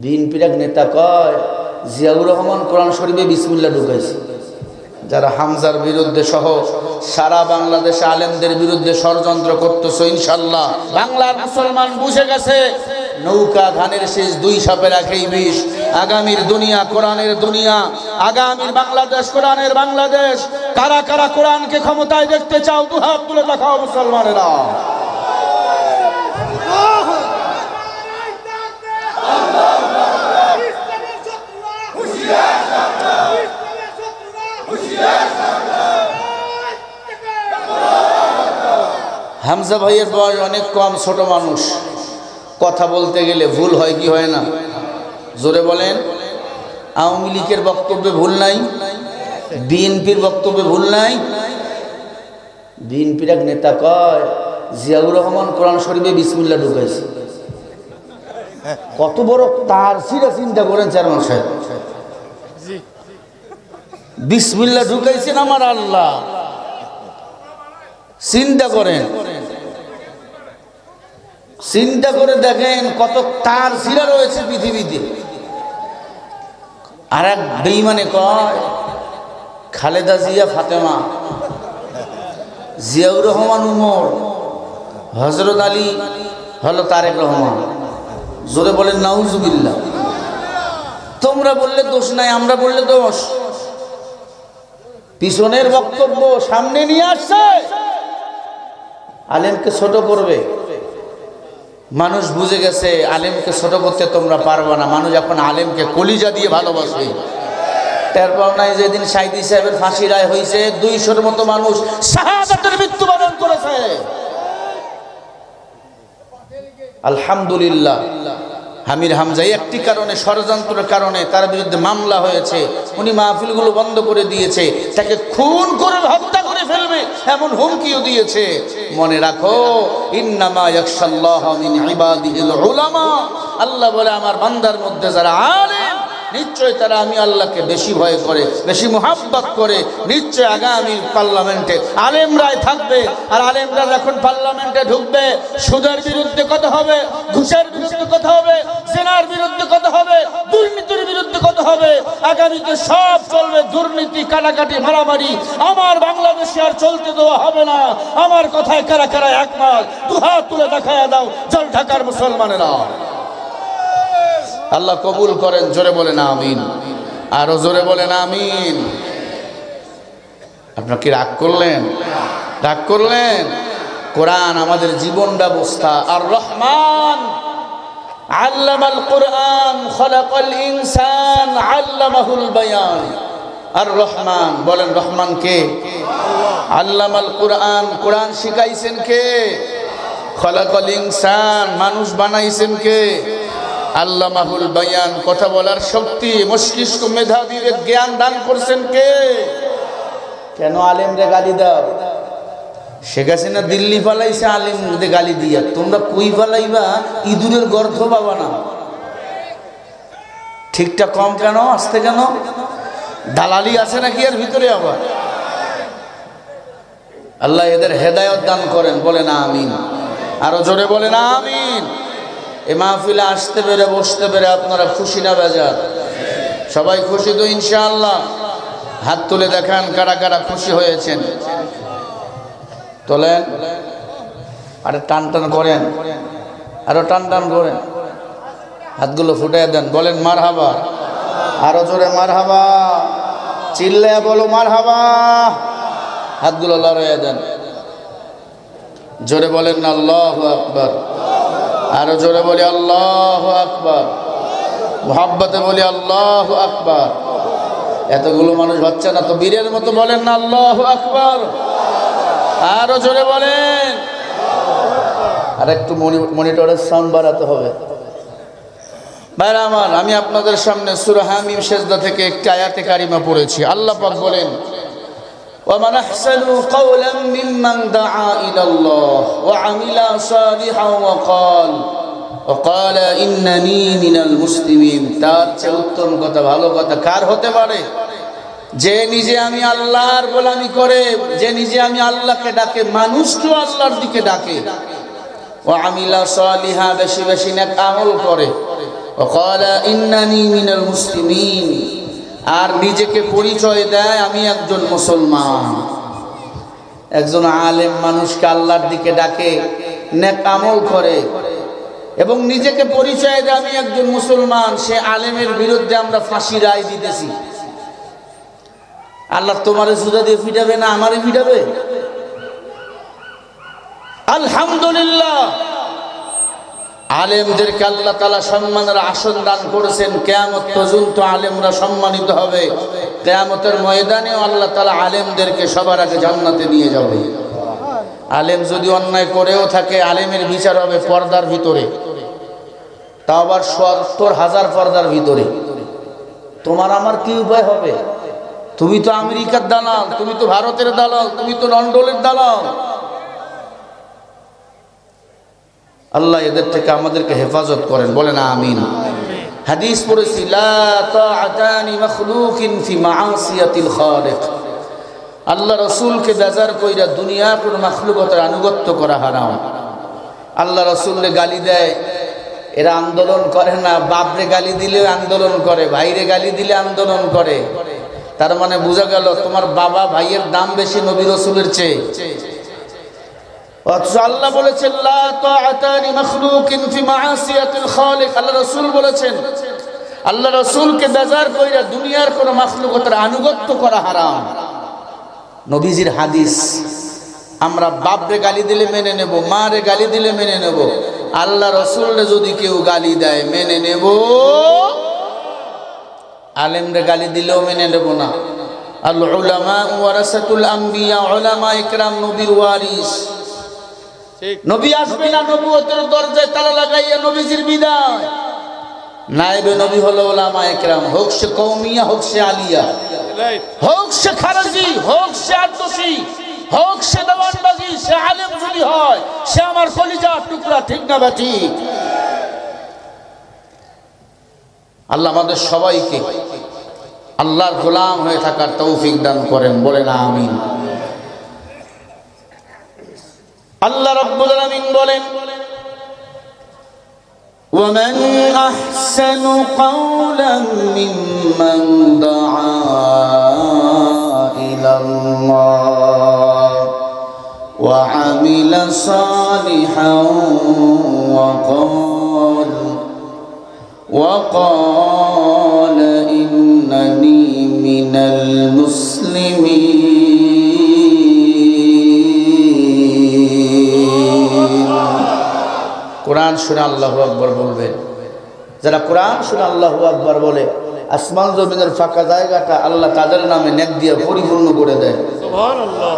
বিএনপির এক নেতা কয় জিয়াউর রহমান কোরআন শরীফে বিসমিল্লাহ ঢুকাইছে। যারা হামজার বিরুদ্ধে সহ সারা বাংলাদেশে আলেমদের বিরুদ্ধে ষড়যন্ত্র করতেছে, ইনশাল্লাহ বাংলার মুসলমান বুঝে গেছে নৌকা ধানের শেষ দুই সাপের একই বিষ। আগামীর দুনিয়া কোরআনের দুনিয়া, আগামীর বাংলাদেশ কোরআনের বাংলাদেশ। কারা কারা কোরআনকে ক্ষমতায় দেখতে চাও দুহাত তুলে দেখাও মুসলমানেরা। হামজা ভাইয়ের বয়স অনেক কম, ছোট মানুষ, কথা বলতে গেলে ভুল হয় কি হয় না? জোরে বলেন। আওয়ামী লীগের বক্তব্যে ভুল নাই, বিএনপির বক্তব্যে ভুল নাই। বিএনপির এক নেতা কয় জিয়াউর রহমান কোরআন শরীফে বিসমিল্লাহ ঢুকাইছে। কত বড় তার সিরা চিন্তা করেন চেয়ারম্যান সাহেব। বিসমিল্লাহ ঢুকাইছেন আমার আল্লাহ, চিন্তা করেন, চিন্তা করে দেখেন কত তার সিরা রয়েছে পৃথিবীতে। আর এক বেঈমানে কয় খালেদা জিয়া ফাতেমা, জিয়াউর রহমান উমর, হযরত আলী হলো তারেক রহমান। জোরে বলেন নাউজুবিল্লাহ। তোমরা বললে দোষ নাই, আমরা বললে দোষ। পিছনের বক্তব্য সামনে নিয়ে আসছে, আলেমকে ছোট করবে। মানুষ বুঝে গেছে আলেমকে ছোট করতে তোমরা পারবা না। মানুষ এখন আলেমকে কলিজা দিয়ে ভালোবাসে। তারপর নাই যেদিন সাইদি সাহেবের ফাঁসি রায় হয়েছে 200-র মতো মানুষ শাহাদাতের মৃত্যুবরণ করেছে। আলহামদুলিল্লাহ। আমির হামজা একটি কারণে, ষড়যন্ত্রের কারণে তার বিরুদ্ধে মামলা হয়েছে। উনি মাহফিলগুলো বন্ধ করে দিয়েছে, তাকে খুন করে হত্যা করে ফেলবে এমন হুমকিও দিয়েছে। মনে রাখো ইন্নামা ইয়াখশাল্লাহ মিন ইবাদিহিল উলামা। আল্লাহ বলে আমার বান্দার মধ্যে যারা আলেম নিশ্চয় তারা আমি আল্লাহকে বেশি ভয় করে, বেশি মুহাব্বত করে। নিশ্চয় আগামী পার্লামেন্টে আলেমরাই থাকবে। আর আলেমরা যখন পার্লামেন্টে ঢুকবে সুদের বিরুদ্ধে কথা হবে, ঘুষের বিরুদ্ধে কথা হবে, জেনার বিরুদ্ধে কথা হবে, দুর্নীতির বিরুদ্ধে কথা হবে। আগামীতে সব চলবে, দুর্নীতি, কাটাকাটি, মারামারি আমার বাংলাদেশে আর চলতে দেওয়া হবে না। আমার কথায় কারা কারা একমত দুহাত তুলে দেখায়া দাও জল ঢাকার মুসলমানেরা। আল্লাহ কবুল করেন। জোরে বলেন আমিন, আরো জোরে বলেন আমিন। আপনারা কি রাগ করলেন? রাগ করলেন? কোরআন আমাদের জীবন ব্যবস্থা। আর রহমান আল্লামাল কোরআন খলাকাল ইনসান আল্লামাহুল বায়ান। আর রহমান বলেন, রহমান কে? আল্লামাল কোরআন, কোরআন শিখাইছেন কে? খলাকাল ইনসান, মানুষ বানাইছেন কে? আল্লামাহুল বায়ান, কথা বলার শক্তি, মস্তিষ্ক, মেধা, বিবেক, জ্ঞান দান করছেন কে? কেন আলেমরে গালি দাও? শেখ হাসিনা দিল্লি ফালাইছে আলেমদের গালি দিয়া, তোমরা কই ফালাইবা? ইঁদুরের গর্ধ পাবা না। ঠিকটা কম কেন? আসতে কেন? দালালি আছে নাকি এর ভিতরে? আবার আল্লাহ এদের হেদায়েত দান করেন। বলেন আমিন, আরো জোরে বলেন আমিন। এ মাহফিলে আসতে পেরে, বসতে পেরে আপনারা খুশি না বেজার? সবাই খুশি তো ইনশাআল্লাহ? হাত তুলে দেখান কারা কারা খুশি হয়েছেন। তোলেন, আরে টান টান করেন, আরো টান টান করেন, হাতগুলো ফুটিয়ে দেন। বলেন মারহাবা, আরো জোরে মারহাবা, চিল্লায়া বলো মারহাবা। হাতগুলো লড়াইয়া দেন। জোরে বলেন না আল্লাহু আকবার, আরো জোরে বলি আল্লাহু আকবার, মুহাব্বতে বলি আল্লাহু আকবার। এতগুলো মানুষ হচ্ছে না তো বীরের মতো বলেন না আল্লাহু আকবার, আরো জোরে বলেন। আর একটু মনিটরের সাউন্ড বাড়াতে হবে। ভাইরা আমার, আমি আপনাদের সামনে সূরা হামিম সিজদা থেকে একটি আয়াতে কারিমা পড়েছি। আল্লাহ পাক বলেন, ومن أحسن قولا ممن دعا إلى الله وعمل صالحا وقال إنني من المسلمين। তার চেয়ে উত্তম কথা, ভালো কথা কার হতে পারে? যে নিজে আমি আল্লাহর গোলামি করে, যে নিজে আমি আল্লাহকে ডাকে, মানুষকেও আল্লাহর দিকে ডাকে। ওয়া আমিলা সালিহা, বেশি বেশি নেক আমল করে। ওয়াকালা ইন্নানি মিনাল মুসলিমিন, আর নিজেকে পরিচয় দেয় আমি একজন মুসলমান। একজন আলেম মানুষকে আল্লাহর দিকে ডাকে, নেক আমল করে এবং নিজেকে পরিচয় দেয় আমি একজন মুসলমান, সে আলেমের বিরুদ্ধে আমরা ফাঁসি রায় দিতেছি। আল্লাহ তোমারে সুজা দিয়ে ফিটাবে না আমারে ফিটাবে? আলহামদুলিল্লাহ, আলেমদেরকে আল্লাহ তাআলা সম্মানের আসন দান করেছেন। কিয়ামত পর্যন্ত আলেমরা সম্মানিত হবে। কিয়ামতের ময়দানেও আল্লাহ তাআলা আলেমদেরকে সবার আগে জান্নাতে নিয়ে যাবে। আলেম যদি অন্যায় করেও থাকে, আলেমের বিচার হবে পর্দার ভিতরে, তাও আবার ৭০,০০০ পর্দার ভিতরে। তোমার আমার কি উপায় হবে? তুমি তো আমেরিকার দালাল, তুমি তো ভারতের দালাল, তুমি তো লন্ডনের দালাল। আল্লাহ এদের থেকে আমাদেরকে হেফাজত করেন, বলেন আমিন। হাদিস পড়েছি, লা তাআতা লিমাখলুকিন ফি মাআসিয়াতিল খালিক। আল্লাহ রাসূলকে বেজার কইরা দুনিয়ার কোন মাখলুকাতের আনুগত্য করা হারাম। আল্লাহ রাসূলকে গালি দেয়, এরা আন্দোলন করে না। বাপরে গালি দিলে আন্দোলন করে, ভাইরে গালি দিলে আন্দোলন করে। তার মানে বোঝা গেল তোমার বাবা ভাইয়ের দাম বেশি নবী রাসূলের চেয়ে। অথচ আল্লাহ বলেছেন লা তাআতা লিমাখলুকিন ফি মাআসিয়াতিল খালিক। আল্লাহ রাসূল বলেছেন, আল্লাহ রাসূলকে বেজার কইরা দুনিয়ার কোন মাখলুকাতের আনুগত্য করা হারাম। নবীজির হাদিস। আমরা বাপরে গালি দিলে মেনে নেব, মারে গালি দিলে মেনে নেব, আল্লাহ রাসূলরে যদি কেউ গালি দেয় মেনে নেব, আলেমরে গালি দিলেও মেনে নেব না। আল উলামা ওয়ারাসাতুল আম্বিয়া, উলামা ইকরাম নবীর ওয়ারিস। নবী আসবে না, নবুয়তের দরজায় তালা লাগাইয়া নবীজির বিদায়। নায়েবে নবী হলো উলামা ইকরাম, হোক সে কওমিয়া, হোক সে আলিয়া, হোক সে খারজি, হোক সে আদর্শী, হোক সে দেওয়ানবাগি, সে আলেম যদি হয় সে আমার কলিজার টুকরা, ঠিক না বাটি? আল্লাহ আমাদের সবাইকে আল্লাহর গোলাম হয়ে থাকার তৌফিক দান করেন, বলেন আমিন। আল্লাহ রাব্বুল আলামিন বলেন, ومن أحسن قولا ممن دعا إلى الله وعمل صالحا وقال إنني من المسلمين। কোরআন শুনে আল্লাহু আকবার বলবেন। যারা কোরআন শুনে আল্লাহু আকবার বলে, আসমান জমিনের ফাঁকা জায়গাটা আল্লাহ তাদের নামে নেক দিয়ে পরিপূর্ণ করে দেয়। সুবহানাল্লাহ।